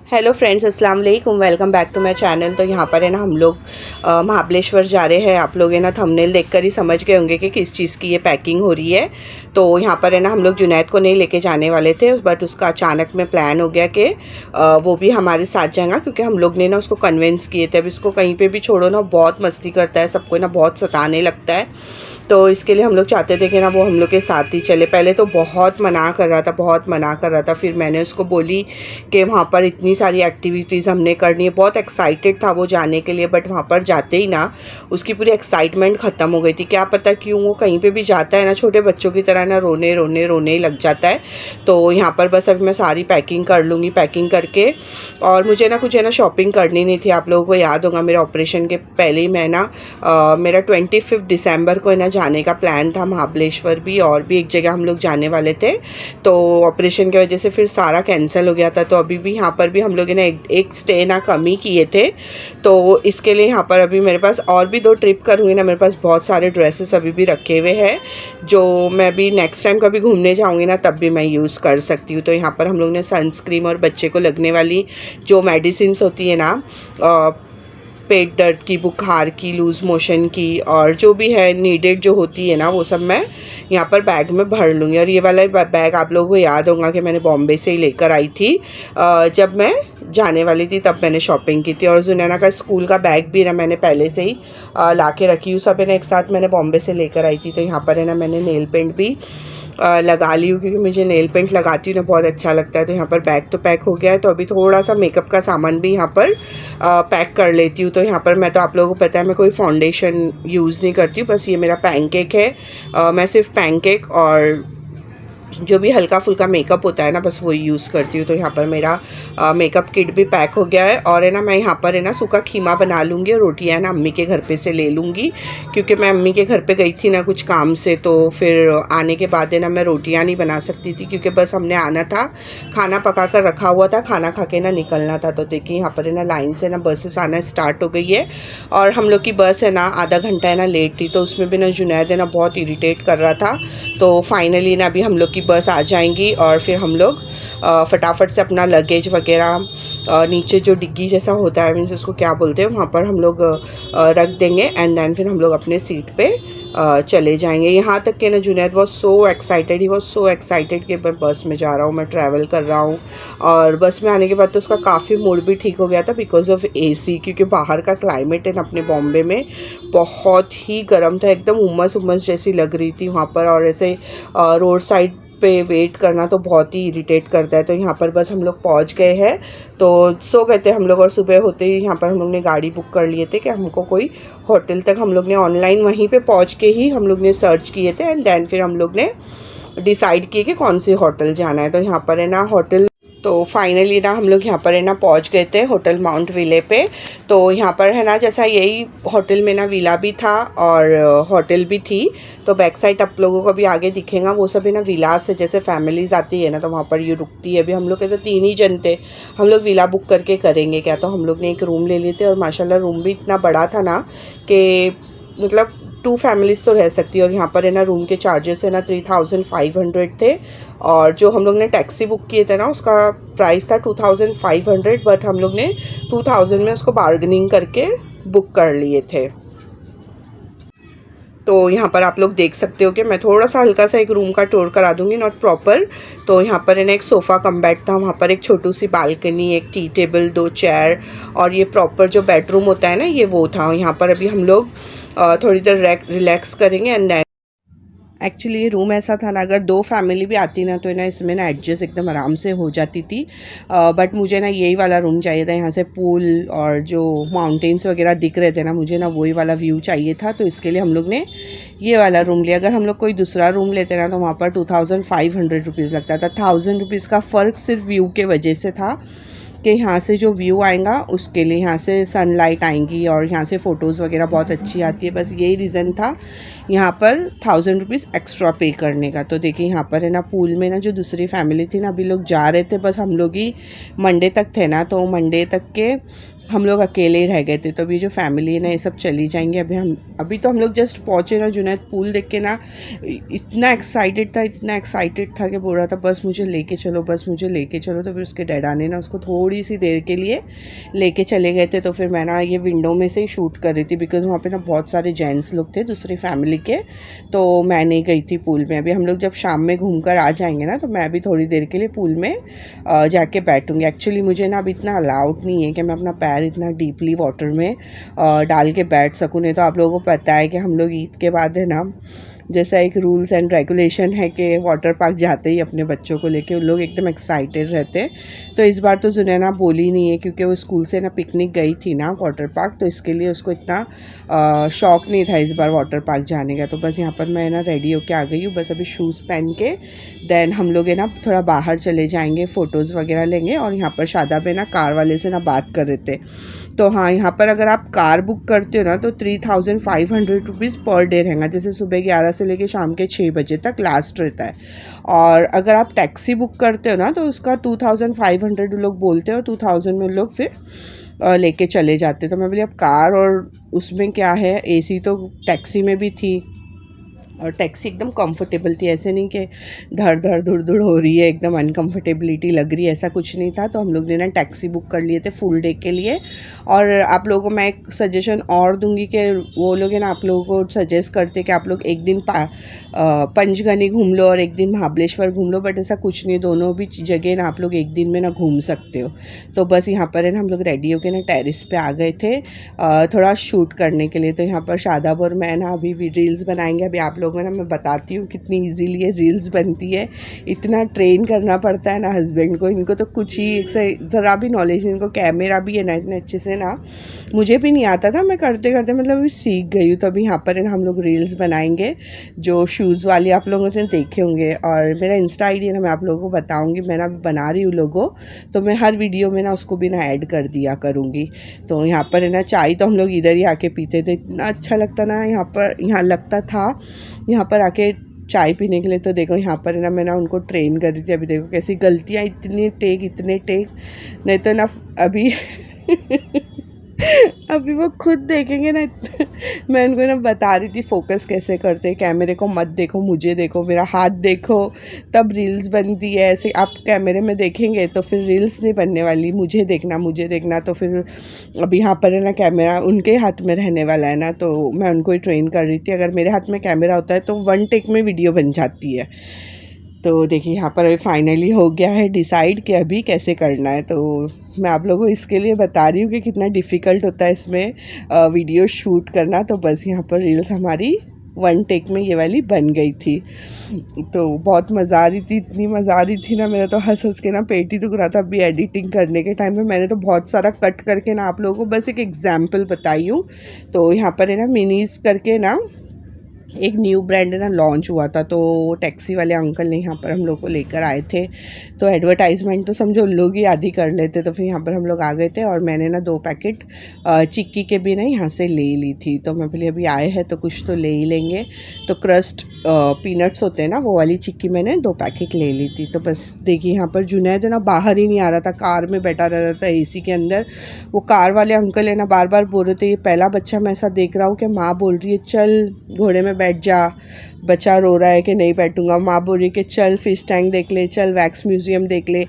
Hello friends, अस्सलाम वालेकुम। Welcome back to my channel. तो यहाँ पर है ना हम लोग महाबलेश्वर जा रहे हैं। आप लोग है ना थंबनेल देखकर ही समझ गए होंगे कि किस चीज़ की ये पैकिंग हो रही है। तो यहाँ पर है ना हम लोग जुनैद को नहीं लेके जाने वाले थे, बट उसका अचानक में प्लान हो गया कि वो भी हमारे साथ जाएगा, क्योंकि हम लोग ने ना उसको कन्विंस किए थे। अब इसको कहीं पर भी छोड़ो ना बहुत मस्ती करता है, सबको ना बहुत सताने लगता है। तो इसके लिए हम लोग चाहते थे कि ना वो हम लोग के साथ ही चले। पहले तो बहुत मना कर रहा था, बहुत मना कर रहा था। फिर मैंने उसको बोली कि वहाँ पर इतनी सारी एक्टिविटीज़ हमने करनी है। बहुत एक्साइटेड था वो जाने के लिए, बट वहाँ पर जाते ही ना उसकी पूरी एक्साइटमेंट ख़त्म हो गई थी। क्या पता क्यों वो कहीं पे भी जाता है ना छोटे बच्चों की तरह ना रोने रोने रोने लग जाता है। तो यहाँ पर बस अभी मैं सारी पैकिंग कर लूँगी। पैकिंग करके और मुझे ना कुछ है ना शॉपिंग करनी नहीं थी। आप लोगों को याद होगा मेरे ऑपरेशन के पहले ही मैं ना मेरा 25 दिसंबर को है ना जाने का प्लान था महाबलेश्वर भी, और भी एक जगह हम लोग जाने वाले थे। तो ऑपरेशन की वजह से फिर सारा कैंसिल हो गया था। तो अभी भी यहाँ पर भी हम लोग ने एक स्टे ना कम ही किए थे। तो इसके लिए यहाँ पर अभी मेरे पास और भी 2 ट्रिप करूँगी ना। मेरे पास बहुत सारे ड्रेसेस अभी भी रखे हुए हैं, जो मैं भी नेक्स्ट टाइम कभी घूमने जाऊँगी ना तब भी मैं यूज़ कर सकती हूँ। तो यहाँ पर हम लोग ने सनस्क्रीन और बच्चे को लगने वाली जो मेडिसिन्स होती है ना, पेट दर्द की, बुखार की, लूज़ मोशन की, और जो भी है नीडेड जो होती है ना, वो सब मैं यहाँ पर बैग में भर लूँगी। और ये वाला बैग आप लोगों को याद होगा कि मैंने बॉम्बे से ही लेकर आई थी। जब मैं जाने वाली थी तब मैंने शॉपिंग की थी। और जुनैना का स्कूल का बैग भी ना मैंने पहले से ही ला के रखी हूँ। सब है ना एक साथ मैंने बॉम्बे से लेकर आई थी। तो यहाँ पर है ना मैंने नेल पेंट भी लगा ली हूँ, क्योंकि मुझे नेल पेंट लगाती हूँ ना बहुत अच्छा लगता है। तो यहाँ पर बैग तो पैक हो गया है। तो अभी थोड़ा सा मेकअप का सामान भी यहाँ पर पैक कर लेती हूँ। तो यहाँ पर मैं तो आप लोगों को पता है मैं कोई फाउंडेशन यूज़ नहीं करती हूँ। बस ये मेरा पैनकेक है। मैं सिर्फ पैनकेक और जो भी हल्का फुल्का मेकअप होता है ना बस वही यूज़ करती हूँ। तो यहाँ पर मेरा मेकअप किट भी पैक हो गया है। और है ना मैं यहाँ पर है ना सूखा खीमा बना लूँगी, और रोटियाँ है ना अम्मी के घर पे से ले लूँगी, क्योंकि मैं अम्मी के घर पे गई थी ना कुछ काम से। तो फिर आने के बाद है ना मैं रोटियाँ नहीं बना सकती थी, क्योंकि बस हमने आना था, खाना पका कर रखा हुआ था, खाना खा के ना निकलना था। तो देखिए यहाँ पर है ना लाइन से ना बसेस आना स्टार्ट हो गई है। और हम लोग की बस है ना आधा घंटा है ना लेट थी। तो उसमें भी ना जुनैद है ना बहुत इरीटेट कर रहा था। तो फाइनली ना अभी हम लोग की बस आ जाएंगी, और फिर हम लोग फटाफट से अपना लगेज वगैरह नीचे जो डिग्गी जैसा होता है, मीन्स उसको क्या बोलते हैं, वहाँ पर हम लोग रख देंगे। एंड देन फिर हम लोग अपने सीट पे चले जाएंगे। यहाँ तक कि ना Junaid was so excited, he was so excited कि मैं बस में जा रहा हूँ, मैं ट्रैवल कर रहा हूँ। और बस में आने के बाद तो उसका काफ़ी मूड भी ठीक हो गया था, बिकॉज ऑफ AC, क्योंकि बाहर का क्लाइमेट है ना अपने बॉम्बे में बहुत ही गर्म था। एकदम उमस उमस जैसी लग रही थी वहाँ पर। और ऐसे रोड साइड पे वेट करना तो बहुत ही इरिटेट करता है। तो यहाँ पर बस हम लोग पहुँच गए हैं। तो सो गए थे हम लोग, और सुबह होते ही यहाँ पर हम लोग ने गाड़ी बुक कर लिए थे कि हमको कोई होटल तक, हम लोग ने ऑनलाइन वहीं पे पहुँच के ही हम लोग ने सर्च किए थे। एंड देन फिर हम लोग ने डिसाइड किए कि कौन सी होटल जाना है। तो यहाँ पर है ना होटल, तो फाइनली ना हम लोग यहाँ पर है ना पहुँच गए थे होटल माउंट विले पे। तो यहाँ पर है ना जैसा यही होटल में ना विला भी था और होटल भी थी। तो बैक साइड आप लोगों को भी आगे दिखेगा, वो सब है ना विलास है। जैसे फैमिलीज़ आती है ना तो वहाँ पर ये रुकती है। अभी हम लोग ऐसे 3 ही जन थे, हम लोग विला बुक करके करेंगे क्या। तो हम लोग ने एक रूम ले लिए थे, और माशाल्लाह रूम भी इतना बड़ा था ना कि मतलब 2 फैमिलीज़ तो रह सकती है। और यहाँ पर है ना रूम के चार्जेस है ना 3500 थे। और जो हम लोग ने टैक्सी बुक किए थे ना उसका प्राइस था 2500, बट हम लोग ने 2000 में उसको बार्गेनिंग करके बुक कर लिए थे। तो यहाँ पर आप लोग देख सकते हो कि मैं थोड़ा सा हल्का सा एक रूम का टूर करा दूँगी, नॉट प्रॉपर। तो यहाँ पर है ना एक सोफ़ा कम बेड था, वहाँ पर एक छोटी सी बालकनी, एक टी टेबल, 2 चेयर, और ये प्रॉपर जो बेडरूम होता है ना ये वो था। यहाँ पर अभी हम लोग थोड़ी देर रिलैक्स करेंगे। एंड देन एक्चुअली ये रूम ऐसा था ना, अगर 2 फैमिली भी आती ना तो ना इसमें ना एडजस्ट एकदम आराम से हो जाती थी। बट मुझे ना यही वाला रूम चाहिए था। यहाँ से पूल और जो माउंटेन्स वगैरह दिख रहे थे ना, मुझे ना वही वाला व्यू चाहिए था। तो इसके लिए हम लोग ने ये वाला रूम लिया। अगर हम लोग कोई दूसरा रूम लेते ना तो वहाँ पर 2500 रुपीज़ लगता था। 1000 रुपीज़ का फ़र्क सिर्फ व्यू के वजह से था कि यहाँ से जो व्यू आएगा उसके लिए यहाँ से सनलाइट आएंगी, और यहाँ से फ़ोटोज़ वगैरह बहुत अच्छी आती है। बस यही रीज़न था यहाँ पर 1000 रुपीज़ एक्स्ट्रा पे करने का। तो देखिए यहाँ पर है ना पूल में ना जो दूसरी फैमिली थी ना, अभी लोग जा रहे थे, बस हम लोग ही मंडे तक थे ना। तो मंडे तक के हम लोग अकेले ही रह गए थे। तो अभी जो फैमिली है ना ये सब चली जाएंगे। अभी तो हम लोग जस्ट पहुँचे ना, जुनैद पूल देख के ना इतना एक्साइटेड था कि बोल रहा था बस मुझे लेके चलो, बस मुझे लेके चलो। तो फिर उसके डैडा ने ना उसको थोड़ी सी देर के लिए लेके चले गए थे। तो फिर मैं ना ये विंडो में से ही शूट कर रही थी, बिकॉज़ वहाँ पे ना बहुत सारे जेंट्स लोग थे दूसरी फैमिली के। तो मैं नहीं गई थी पूल में। अभी हम लोग जब शाम में घूम कर आ जाएंगे ना, तो मैं भी थोड़ी देर के लिए पूल में जाके बैठूँगी। एक्चुअली मुझे ना अभी इतना अलाउड नहीं है कि मैं अपना पैर इतना डीपली वाटर में डाल के बैठ सकूँ। नहीं तो आप लोगों को पता है कि हम लोग ईद के बाद है ना, जैसा एक रूल्स एंड रेगुलेशन है कि वाटर पार्क जाते ही अपने बच्चों को लेके उन लोग एकदम एक्साइटेड रहते हैं। तो इस बार तो जुनैना बोली नहीं है, क्योंकि वो स्कूल से ना पिकनिक गई थी ना वाटर पार्क, तो इसके लिए उसको इतना शौक नहीं था इस बार वाटर पार्क जाने का। तो बस यहाँ पर मैं ना रेडी होके आ गई हूँ। बस अभी शूज़ पहन के देन हम लोग है ना थोड़ा बाहर चले जाएंगे, फ़ोटोज़ वगैरह लेंगे। और यहाँ पर शादाब है ना कार वाले से ना बात कर रहे थे। तो हाँ, यहाँ पर अगर आप कार बुक करते हो ना तो 3500 रुपीज़ पर डे रहेगा। जैसे सुबह 11 से लेके शाम के 6 बजे तक लास्ट रहता है। और अगर आप टैक्सी बुक करते हो ना तो उसका 2500 लोग बोलते हैं, और 2000 में लोग फिर लेके चले जाते। तो मैं बोली अब कार, और उसमें क्या है, एसी तो टैक्सी में भी थी और टैक्सी एकदम कंफर्टेबल थी। ऐसे नहीं कि धड़ धड़ धुड़ धुड़ हो रही है, एकदम अनकंफर्टेबिलिटी लग रही है, ऐसा कुछ नहीं था। तो हम लोग ने ना टैक्सी बुक कर लिए थे फुल डे के लिए। और आप लोगों को मैं एक सजेशन और दूंगी कि वो लोग है ना आप लोगों को सजेस्ट करते कि आप लोग एक दिन पंचगनी घूम लो और एक दिन महाबलेश्वर घूम लो, बट ऐसा कुछ नहीं, दोनों भी जगह ना आप लोग एक दिन में ना घूम सकते हो। तो बस यहाँ पर है ना हम लोग रेडी होकर ना टेरिस पे आ गए थे थोड़ा शूट करने के लिए। तो यहाँ पर शादाब और मैं ना अभी भी रील्स बनाएंगे। अभी आप लोगों ने, मैं बताती हूँ कितनी इजीली ये रील्स बनती है। इतना ट्रेन करना पड़ता है ना हस्बैंड को, इनको तो कुछ ही ज़रा भी नॉलेज, इनको कैमरा भी है ना इतने अच्छे से ना, मुझे भी नहीं आता था, मैं करते करते मतलब अभी सीख गई हूँ। तो अभी यहाँ पर है ना हम लोग रील्स बनाएंगे जो शूज़ वाली आप लोगों ने देखे होंगे। और मेरा इंस्टा आईडी है ना, मैं आप लोगों को बताऊँगी, मैं ना बना रही हूँ लोगो, तो मैं हर वीडियो में ना उसको भी ना ऐड कर दिया करूँगी। तो यहाँ पर है ना चाय तो हम लोग इधर ही आके पीते थे, इतना अच्छा लगता ना यहाँ लगता था यहाँ पर आके चाय पीने के लिए। तो देखो यहाँ पर है ना मैं ना उनको ट्रेन कर रही थी। अभी देखो कैसी गलतियाँ, इतने टेक, नहीं तो ना अभी अभी वो खुद देखेंगे ना। मैं उनको ना बता रही थी फोकस कैसे करते हैं, कैमरे को मत देखो, मुझे देखो, मेरा हाथ देखो, तब रील्स बनती है। ऐसे आप कैमरे में देखेंगे तो फिर रील्स नहीं बनने वाली, मुझे देखना। तो फिर अभी यहाँ पर है ना कैमरा उनके हाथ में रहने वाला है ना, तो मैं उनको ही ट्रेन कर रही थी। अगर मेरे हाथ में कैमरा होता है तो 1 टेक में वीडियो बन जाती है। तो देखिए यहाँ पर अभी फाइनली हो गया है डिसाइड कि अभी कैसे करना है। तो मैं आप लोगों को इसके लिए बता रही हूँ कि कितना डिफ़िकल्ट होता है इसमें वीडियो शूट करना। तो बस यहाँ पर रील्स हमारी 1 टेक में ये वाली बन गई थी। तो बहुत मज़ा आ रही थी, इतनी मज़ा आ रही थी ना, मेरा तो हंस के ना पेट ही दुख रहा था। अभी एडिटिंग करने के टाइम पे मैंने तो बहुत सारा कट करके ना आप लोगों को बस एक एग्जाम्पल बताई हूँ। तो यहाँ पर है ना मिनीज करके ना एक न्यू ब्रांड है ना लॉन्च हुआ था, तो टैक्सी वाले अंकल ने यहाँ पर हम लोग को लेकर आए थे। तो एडवर्टाइजमेंट तो समझो लोग ही आधी कर लेते। तो फिर यहाँ पर हम लोग आ गए थे और मैंने ना 2 पैकेट चिक्की के भी ना यहाँ से ले ली थी। तो मैं बोली अभी आए हैं तो कुछ तो ले ही लेंगे। तो क्रस्ट पीनट्स होते हैं ना, वो वाली चिक्की मैंने 2 पैकेट ले ली थी। तो बस देखिए यहाँ पर जुनैद है ना बाहर ही नहीं आ रहा था, कार में बैठा रह रहा था एसी के अंदर। वो कार वाले अंकल है ना बार बार बोल रहे थे, ये पहला बच्चा मैं ऐसा देख रहा हूँ कि माँ बोल रही है चल घोड़े में बैठ जा, बच्चा रो रहा है कि नहीं बैठूंगा, माँ बोल रही है कि चल फिश टैंक देख ले, चल वैक्स म्यूज़ियम देख ले।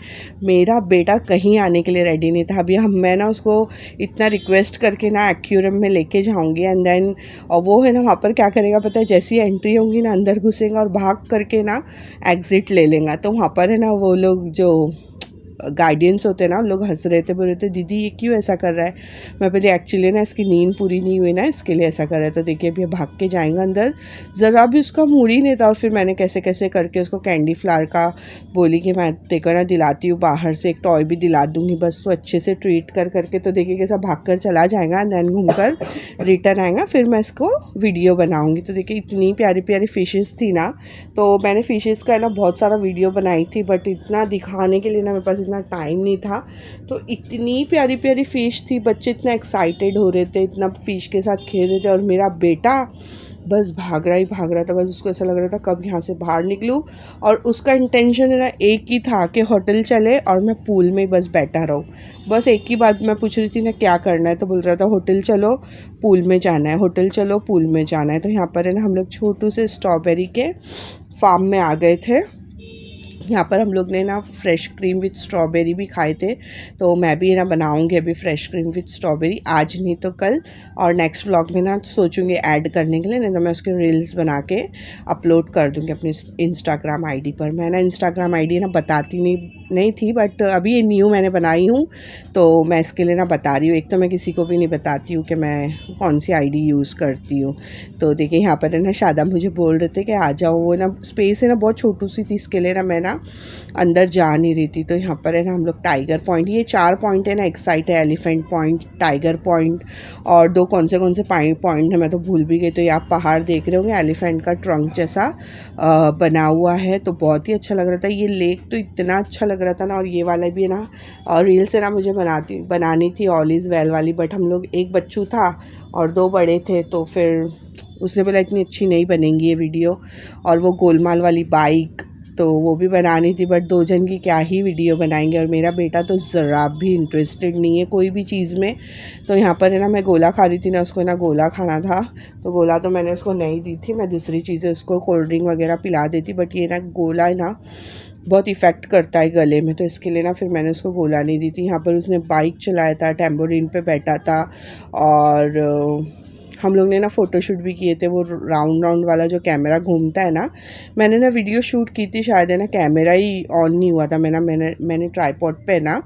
मेरा बेटा कहीं आने के लिए रेडी नहीं था। अभी मैं ना उसको इतना रिक्वेस्ट करके ना एक्वेरियम में लेके जाऊंगी एंड देन, और वो है ना वहाँ पर क्या करेगा पता है, जैसी एंट्री होंगी ना अंदर घुसेगा और भाग करके ना एग्ज़िट ले लेगा। तो वहाँ पर है ना वो लोग जो गार्डियंस होते हैं ना, लोग हंस रहे थे, बोल रहे थे दीदी ये क्यों ऐसा कर रहा है। मैं बोली एक्चुअली ना इसकी नींद पूरी नहीं हुई ना, इसके लिए ऐसा कर रहा है। तो देखिए अभी भाग के जाएगा अंदर, ज़रा भी उसका मूड ही नहीं था। और फिर मैंने कैसे कैसे करके उसको कैंडी फ्लावर का बोली कि मैं देखो ना दिलाती हूँ, बाहर से एक टॉय भी दिला दूँगी, बस तो अच्छे से ट्रीट कर करके। तो देखिए कैसा भाग कर चला जाएगा, दैन घूम कर रिटर्न आएगा, फिर मैं इसको वीडियो बनाऊँगी। तो देखिए इतनी प्यारी प्यारी फ़िशेज़ थी ना, तो मैंने फ़िशेज़ का है ना बहुत सारा वीडियो बनाई थी, बट इतना दिखाने के लिए ना मेरे पास इतना टाइम नहीं था। तो इतनी प्यारी प्यारी फ़िश थी, बच्चे इतना एक्साइटेड हो रहे थे, इतना फ़िश के साथ खेल रहे थे। और मेरा बेटा बस भाग रहा था, बस उसको ऐसा लग रहा था कब यहाँ से बाहर निकलूँ। और उसका इंटेंशन है ना एक ही था कि होटल चले और मैं पूल में बस बैठा रहूँ। बस एक ही बात मैं पूछ रही थी ना क्या करना है, तो बोल रहा था होटल चलो पूल में जाना है, होटल चलो पूल में जाना है। तो यहाँ पर है ना हम लोग छोटू से स्ट्रॉबेरी के फार्म में आ गए थे। यहाँ पर हम लोग ने ना फ्रेश क्रीम विथ स्ट्रॉबेरी भी खाए थे, तो मैं भी ना बनाऊँगी अभी फ्रेश क्रीम विथ स्ट्रॉबेरी, आज नहीं तो कल। और नेक्स्ट व्लॉग में ना सोचूंगी ऐड करने के लिए, नहीं तो मैं उसके रील्स बना के अपलोड कर दूँगी अपनी इंस्टाग्राम आईडी पर। मैं ना इंस्टाग्राम आईडी ना बताती नहीं थी, बट अभी ये न्यू मैंने बनाई हूँ, तो मैं इसके लिए ना बता रही हूँ। एक तो मैं किसी को भी नहीं बताती हूँ कि मैं कौन सी आईडी यूज़ करती हूँ। तो देखिए यहाँ पर है ना शादा मुझे बोल रहे थे कि आ जाओ, वो ना स्पेस है ना बहुत छोटू सी थी, इसके लिए ना मैं ना अंदर जा नहीं रही थी। तो यहाँ पर है ना हम लोग टाइगर पॉइंट, ये 4 पॉइंट है ना, एक साइड है एलिफेंट पॉइंट, टाइगर पॉइंट और 2 कौन से पॉइंट है मैं तो भूल भी गई। तो ये आप पहाड़ देख रहे होंगे, एलिफेंट का ट्रंक जैसा बना हुआ है, तो बहुत ही अच्छा लग रहा था। ये लेक तो इतना अच्छा लग रहा था ना, और ये वाला भी है ना, और रील से ना मुझे बनानी थी ऑल इज़ वेल वाली, बट हम लोग एक बच्चू था और 2 बड़े थे, तो फिर उसने बोला इतनी अच्छी नहीं बनेंगी ये वीडियो। और वो गोलमाल वाली बाइक तो वो भी बनानी थी, बट 2 जन की क्या ही वीडियो बनाएंगे। और मेरा बेटा तो ज़रा भी इंटरेस्टेड नहीं है कोई भी चीज़ में। तो यहाँ पर है ना मैं गोला खा रही थी ना, उसको ना गोला खाना था, तो गोला तो मैंने उसको नहीं दी थी, मैं दूसरी चीज़ें उसको कोल्ड ड्रिंक वगैरह पिला देती। बट ये ना गोला है ना बहुत इफ़ेक्ट करता है गले में, तो इसके लिए ना फिर मैंने उसको गोला नहीं दी थी। यहाँ पर उसने बाइक चलाया था, टेम्पोलिन पे बैठा था, और हम लोग ने ना फ़ोटोशूट भी किए थे। वो राउंड वाला जो कैमरा घूमता है ना, मैंने ना वीडियो शूट की थी, शायद है ना कैमरा ही ऑन नहीं हुआ था। मैंने ट्राईपॉड पे ना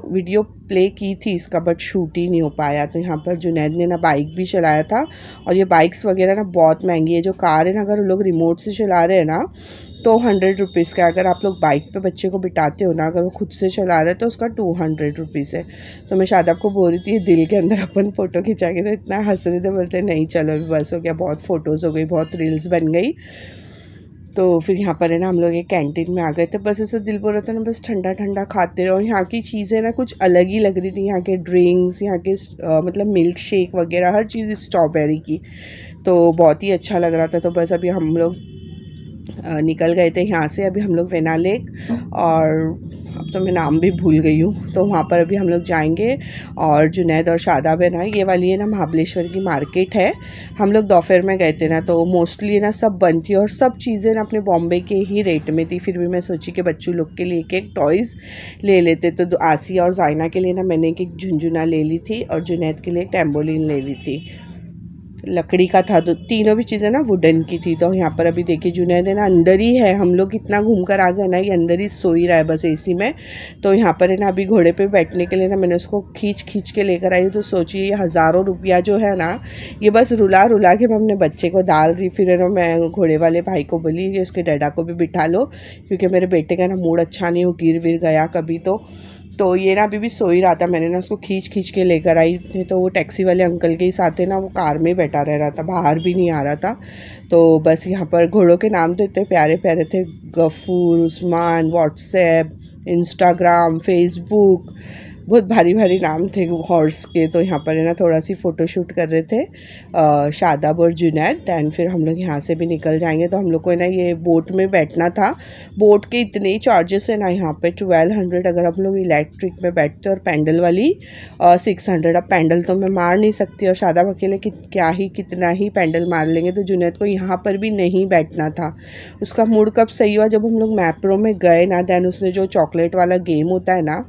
वीडियो प्ले की थी इसका, बट शूट ही नहीं हो पाया। तो यहाँ पर जुनैद ने ना बाइक भी चलाया था, और ये बाइक्स वगैरह ना बहुत महंगी है। जो कार है ना, अगर लोग रिमोट से चला रहे हैं ना तो 100 रुपीज़ का, अगर आप लोग बाइक पे बच्चे को बिठाते हो ना, अगर वो खुद से चला रहे हैं तो उसका 200 रुपीज़ है। तो मैं शादाब को बोल रही थी दिल के अंदर अपन फ़ोटो खिंचाएंगे, तो इतना हंस रहे थे, बोलते नहीं चलो अभी बस हो गया, बहुत फ़ोटोज़ हो गई, बहुत रील्स बन गई। तो फिर यहाँ पर है ना हम लोग एक कैंटीन में आ गए थे, बस ऐसा दिल बोल रहा था ना बस ठंडा ठंडा खाते रहो। और यहाँ की चीज़ें ना कुछ अलग ही लग रही थी, यहाँ के ड्रिंक्स, यहाँ के मतलब मिल्क शेक वगैरह हर चीज़ स्ट्रॉबेरी की, तो बहुत ही अच्छा लग रहा था। तो बस अभी हम लोग निकल गए थे यहाँ से। अभी हम लोग वेना लेक, और अब तो मैं नाम भी भूल गई हूँ, तो वहाँ पर अभी हम लोग जाएंगे। और जुनैद और शादाब है ना, ये वाली है ना महाबलेश्वर की मार्केट है। हम लोग दोपहर में गए थे ना, तो मोस्टली ना सब बंद थी, और सब चीज़ें ना अपने बॉम्बे के ही रेट में थी। फिर भी मैं सोची कि बच्चों लोग के लिए एक टॉयज़ ले लेते, तो आसिया और जाइना के लिए ना मैंने एक झुंझुना ले ली थी, और जुनैद के लिए एक टेम्पोलिन ले ली थी, लकड़ी का था। तो तीनों भी चीज़ें ना वुडन की थी। तो यहाँ पर अभी देखिए जुनैद है ना अंदर ही है, हम लोग इतना घूम कर आ गए ना, ये अंदर ही सो ही रहा है बस एसी में। तो यहाँ पर है ना अभी घोड़े पे बैठने के लिए ना मैंने उसको खींच के लेकर आई हूँ। तो सोचिए ये हज़ारों रुपया जो है ना, ये बस रुला के मैं अपने बच्चे को डाल रही। फिर है ना मैं घोड़े वाले भाई को बोली कि उसके डैडा को भी बिठा लो, क्योंकि मेरे बेटे का ना मूड अच्छा नहीं हो, गिर विर गया कभी तो ये ना अभी भी सो ही रहा था। मैंने ना उसको खींच के लेकर आई थी, तो वो टैक्सी वाले अंकल के ही साथ है ना, वो कार में बैठा रह रहा था, बाहर भी नहीं आ रहा था। तो बस यहाँ पर घोड़ों के नाम तो इतने प्यारे प्यारे थे, Gafoor, Usman, WhatsApp, Instagram, Facebook, बहुत भारी नाम थे हॉर्स के। तो यहाँ पर है ना थोड़ा सी फ़ोटोशूट कर रहे थे शादाब और जुनैद। दैन फिर हम लोग यहाँ से भी निकल जाएंगे। तो हम लोग को है ना ये बोट में बैठना था। बोट के इतने ही चार्जेस है ना यहाँ पे 1200 अगर हम लोग इलेक्ट्रिक में बैठते, और पैंडल वाली 600। अब पैंडल तो मैं मार नहीं सकती, और शादाब अकेले कितना ही पैंडल मार लेंगे। तो जुनैद को यहाँ पर भी नहीं बैठना था। उसका मूड कब सही हुआ, जब हम लोग मैप्रो में गए ना, दैन उसने जो चॉकलेट वाला गेम होता है ना,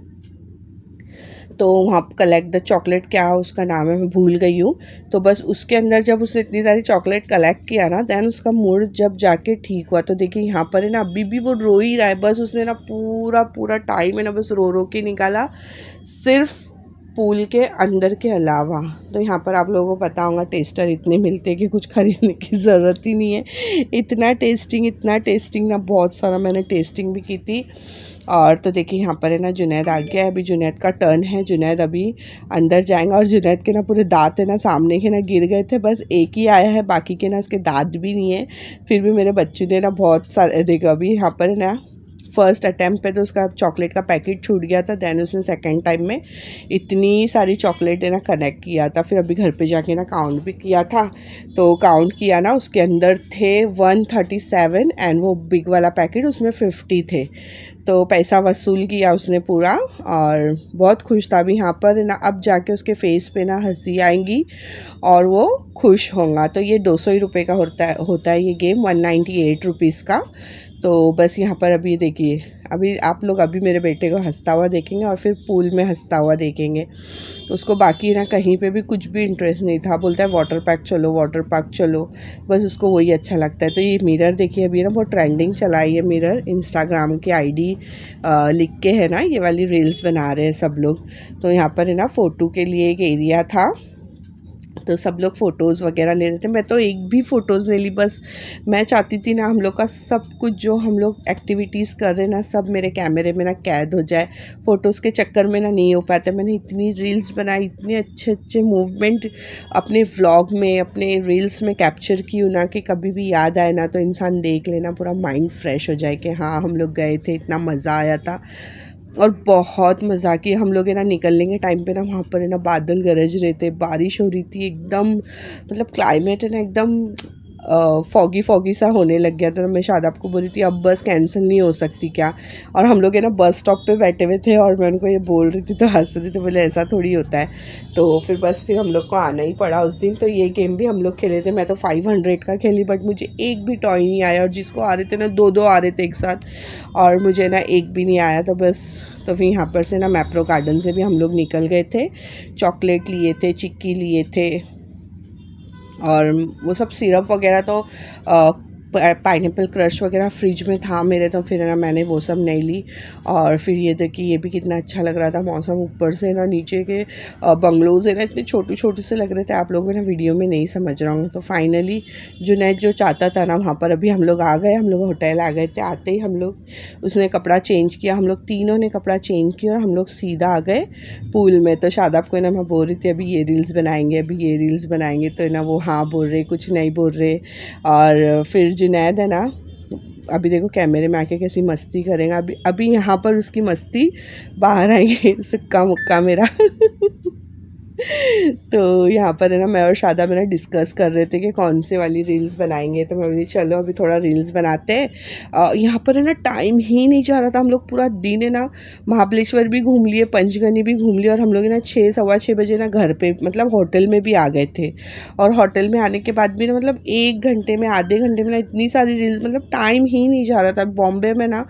तो वहाँ कलेक्ट द चॉकलेट, क्या उसका नाम है मैं भूल गई हूँ। तो बस उसके अंदर जब उसने इतनी सारी चॉकलेट कलेक्ट किया ना, दैन उसका मूड जब जाके ठीक हुआ। तो देखिए यहाँ पर है ना अभी भी वो रो ही रहा है। बस उसने ना पूरा टाइम है ना बस रो के निकाला, सिर्फ पूल के अंदर के अलावा। तो यहाँ पर आप लोगों को पता होगा टेस्टर इतने मिलते हैं कि कुछ ख़रीदने की ज़रूरत ही नहीं है। इतना टेस्टिंग ना, बहुत सारा मैंने टेस्टिंग भी की थी। और तो देखिए यहाँ पर है ना जुनैद आ गया है, अभी जुनैद का टर्न है। जुनैद अभी अंदर जाएंगा, और जुनैद के ना पूरे दांत है ना सामने के ना गिर गए थे, बस एक ही आया है, बाकी के ना उसके दांत भी नहीं है। फिर भी मेरे बच्चों ने ना बहुत सारे, देखो अभी यहाँ पर है ना फर्स्ट अटैम्प्ट पे तो उसका चॉकलेट का पैकेट छूट गया था, दैन उसने सेकेंड टाइम में इतनी सारी चॉकलेट है ना कनेक्ट किया था। फिर अभी घर पे जाके ना काउंट भी किया था, तो काउंट किया ना उसके अंदर थे 137 एंड वो बिग वाला पैकेट उसमें 50 थे। तो पैसा वसूल किया उसने पूरा और बहुत खुश था। अभी यहाँ पर ना अब जाके उसके फेस पे ना हंसी आएंगी और वो खुश होगा। तो ये 200 ही रुपये का होता है ये गेम, 198 रुपीज़ का। तो बस यहाँ पर अभी देखिए, अभी आप लोग अभी मेरे बेटे को हंसता हुआ देखेंगे और फिर पूल में हंसता हुआ देखेंगे। तो उसको बाकी ना कहीं पे भी कुछ भी इंटरेस्ट नहीं था, बोलता है वाटर पार्क चलो, वाटर पार्क चलो, बस उसको वही अच्छा लगता है। तो ये मिरर देखिए, अभी ना बहुत ट्रेंडिंग चला है ये मिरर, इंस्टाग्राम की आईडी लिख के है ना ये वाली रील्स बना रहे हैं सब लोग। तो यहाँ पर है ना फ़ोटो के लिए एक एरिया था, तो सब लोग फ़ोटोज़ वगैरह ले रहे थे। मैं तो एक भी फ़ोटोज़ नहीं ली, बस मैं चाहती थी ना हम लोग का सब कुछ जो हम लोग एक्टिविटीज़ कर रहे हैं ना सब मेरे कैमरे में ना कैद हो जाए। फ़ोटोज़ के चक्कर में ना नहीं हो पाता। मैंने इतनी रील्स बनाई, इतने अच्छे अच्छे मूवमेंट अपने व्लॉग में, अपने रील्स में कैप्चर की ना कि कभी भी याद आए ना तो इंसान देख लेना, पूरा माइंड फ्रेश हो जाए कि हाँ हम लोग गए थे, इतना मज़ा आया था। और बहुत मज़ा किया हम लोग है ना। निकलने के टाइम पे ना वहाँ पर है ना बादल गरज रहे थे, बारिश हो रही थी एकदम, मतलब क्लाइमेट है ना एकदम फॉगी फॉगी सा होने लग गया था। मैं शादाब को बोल रही थी अब बस कैंसिल नहीं हो सकती क्या। और हम लोग है ना बस स्टॉप पे बैठे हुए थे और मैं उनको ये बोल रही थी तो हंस रही थी, बोले ऐसा थोड़ी होता है। तो फिर हम लोग को आना ही पड़ा उस दिन। तो ये गेम भी हम लोग खेले थे। मैं तो 500 का खेली, बट मुझे एक भी टॉय नहीं आया, और जिसको आ रहे थे ना दो आ रहे थे एक साथ, और मुझे ना एक भी नहीं आया। तो बस तो फिर यहाँ पर से ना मैप्रो गार्डन से भी हम लोग निकल गए थे, चॉकलेट लिए थे, चिक्की लिए थे, और वो सब सिरप वगैरह तो पाइनएप्पल क्रश वगैरह फ्रिज में था मेरे, तो फिर ना मैंने वो सब नहीं ली। और फिर ये देखिए ये भी कितना अच्छा लग रहा था मौसम, ऊपर से ना नीचे के बंगलोज है ना इतने छोटे छोटे से लग रहे थे, आप लोगों ने वीडियो में नहीं समझ रहा हूँ। तो फाइनली जुनैद जो चाहता था ना वहाँ पर अभी हम लोग आ गए, हम लोग होटल आ गए थे। आते ही हम लोग उसने कपड़ा चेंज किया, हम लोग तीनों ने कपड़ा चेंज किया और हम लोग सीधा आ गए पूल में। तो शादाब को ना मैं बोल रही थी अभी ये रील्स बनाएंगे, अभी ये रील्स बनाएंगे, तो ना वो हाँ बोल रहे, कुछ नहीं बोल रहे। और फिर जुनैद है ना अभी देखो कैमरे में आके कैसी मस्ती करेगा। अभी यहाँ पर उसकी मस्ती बाहर आएंगे, सुक्का मुक्का मेरा तो यहाँ पर है ना मैं और शादाब ना डिस्कस कर रहे थे कि कौन से वाली रील्स बनाएंगे। तो मैं बोली चलो अभी थोड़ा रील्स बनाते हैं। यहाँ पर है ना टाइम ही नहीं जा रहा था। हम लोग पूरा दिन है ना महाबलेश्वर भी घूम लिए, पंचगनी भी घूम लिए, और हम लोग है ना 6 सवा 6 बजे ना घर पे मतलब होटल में भी आ गए थे। और होटल में आने के बाद भी ना मतलब 1 घंटे में, आधे घंटे में ना इतनी सारी रील्स, मतलब टाइम ही नहीं जा रहा था। बॉम्बे में ना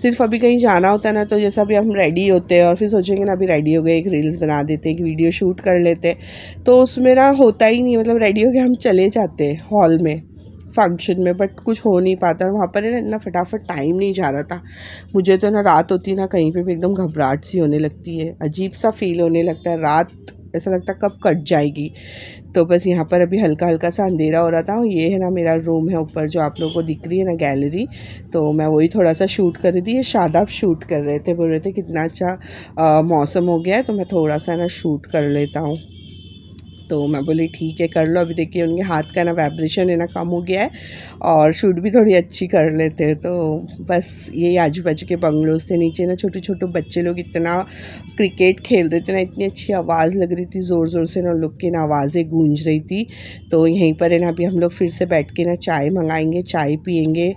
सिर्फ अभी कहीं जाना होता है ना तो जैसा अभी हम रेडी होते हैं और फिर सोचेंगे ना अभी रेडी हो गए, एक रील्स बना देते, एक वीडियो शूट कर लेते, तो उसमें ना होता ही नहीं। मतलब रेडी हो के हम चले जाते हॉल में फंक्शन में, बट कुछ हो नहीं पाता। और वहाँ पर है ना इतना फटाफट टाइम नहीं जा रहा था। मुझे तो ना रात होती ना कहीं पे भी एकदम घबराहट सी होने लगती है, अजीब सा फील होने लगता है, रात ऐसा लगता है कब कट जाएगी। तो बस यहाँ पर अभी हल्का हल्का सा अंधेरा हो रहा था। ये है ना मेरा रूम है ऊपर जो आप लोगों को दिख रही है ना गैलरी, तो मैं वही थोड़ा सा शूट कर रही थी। ये शादाब शूट कर रहे थे, बोल रहे थे कितना अच्छा मौसम हो गया है, तो मैं थोड़ा सा ना शूट कर लेता हूँ। तो मैं बोली ठीक है कर लो। अभी देखिए उनके हाथ का ना वाइब्रेशन है ना कम हो गया है और शूट भी थोड़ी अच्छी कर लेते हैं। तो बस यही आजू बाजू के बंगलोज थे, नीचे ना छोटे छोटे बच्चे लोग इतना क्रिकेट खेल रहे थे ना, इतनी अच्छी आवाज़ लग रही थी, ज़ोर ज़ोर से ना लोग की ना आवाज़ें गूंज रही थी। तो यहीं पर है ना अभी हम लोग फिर से बैठ के ना चाय मंगाएंगे, चाय पियेंगे,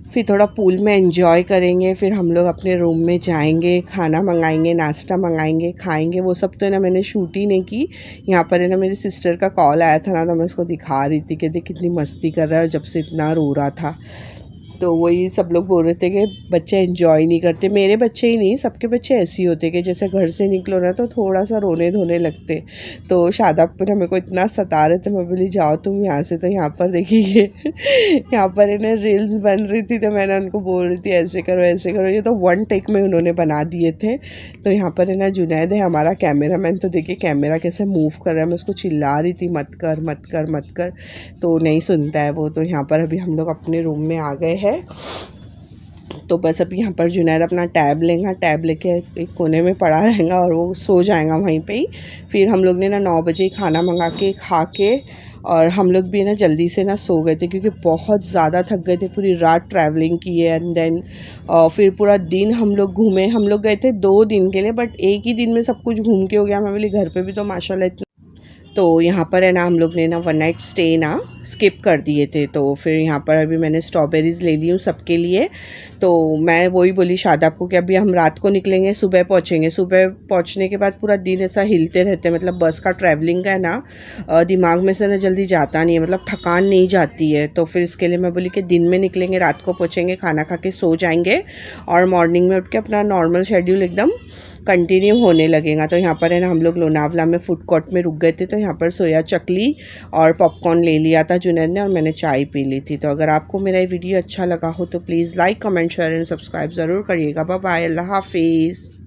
फिर थोड़ा पूल में एंजॉय करेंगे, फिर हम लोग अपने रूम में जाएंगे, खाना मंगाएंगे, नाश्ता मंगाएंगे, खाएंगे। वो सब तो है ना मैंने शूट ही नहीं की। यहाँ पर है ना मेरी सिस्टर का कॉल आया था ना, तो मैं उसको दिखा रही थी कि देख कितनी मस्ती कर रहा है और जब से इतना रो रहा था। तो वही सब लोग बोल रहे थे कि बच्चे एंजॉय नहीं करते। मेरे बच्चे ही नहीं, सबके बच्चे ऐसे ही होते कि जैसे घर से निकलो ना तो थोड़ा सा रोने धोने लगते। तो शादाब पर मेरे को इतना सता रहे थे, मैं बोली जाओ तुम यहाँ से। तो यहाँ पर देखिए यहाँ पर इन्हें रील्स बन रही थी, तो मैंने उनको बोल रही थी ऐसे करो ऐसे करो। ये तो 1 टेक में उन्होंने बना दिए थे। तो यहाँ पर है ना जुनैद है हमारा कैमरामैन, तो देखिए कैमरा कैसे मूव कर रहा है। मैं उसको चिल्ला रही थी मत कर मत कर मत कर, तो नहीं सुनता है वो। तो यहाँ पर अभी हम लोग अपने रूम में आ गए हैं तो बस अभी यहाँ पर जुनैद अपना टैब लेगा, टैब लेके एक कोने में पड़ा रहेगा और वो सो जाएगा वहीं पे ही। फिर हम लोग ने ना 9 बजे खाना मंगा के खा के और हम लोग भी ना जल्दी से ना सो गए थे क्योंकि बहुत ज़्यादा थक गए थे, पूरी रात ट्रैवलिंग की है। एंड देन फिर पूरा दिन हम लोग घूमे। हम लोग गए थे 2 दिन के लिए, बट एक ही दिन में सब कुछ घूम के हो गया। मैं बोली घर पे भी तो माशाल्लाह इतना। तो यहाँ पर है ना हम लोग ने ना 1 नाइट स्टे ना स्किप कर दिए थे। तो फिर यहाँ पर अभी मैंने स्ट्रॉबेरीज़ ले ली हूँ सबके लिए। तो मैं वही बोली शादाब को कि अभी हम रात को निकलेंगे, सुबह पहुँचेंगे। सुबह पहुँचने के बाद पूरा दिन ऐसा हिलते रहते हैं, मतलब बस का ट्रैवलिंग का है ना दिमाग में से ना जल्दी जाता नहीं है, मतलब थकान नहीं जाती है। तो फिर इसके लिए मैं बोली कि दिन में निकलेंगे, रात को पहुँचेंगे, खाना खा के सो जाएंगे और मॉर्निंग में उठ के अपना नॉर्मल शेड्यूल एकदम कंटिन्यू होने लगेगा। तो यहाँ पर है ना हम लोग लोनावला में फूड कोर्ट में रुक गए थे। तो यहाँ पर सोया चकली और पॉपकॉर्न ले लिया था जुनैद ने और मैंने चाय पी ली थी। तो अगर आपको मेरा ये वीडियो अच्छा लगा हो तो please like, comment, share and subscribe ज़रूर करिएगा। बाय बाय, अल्लाह हाफिज़।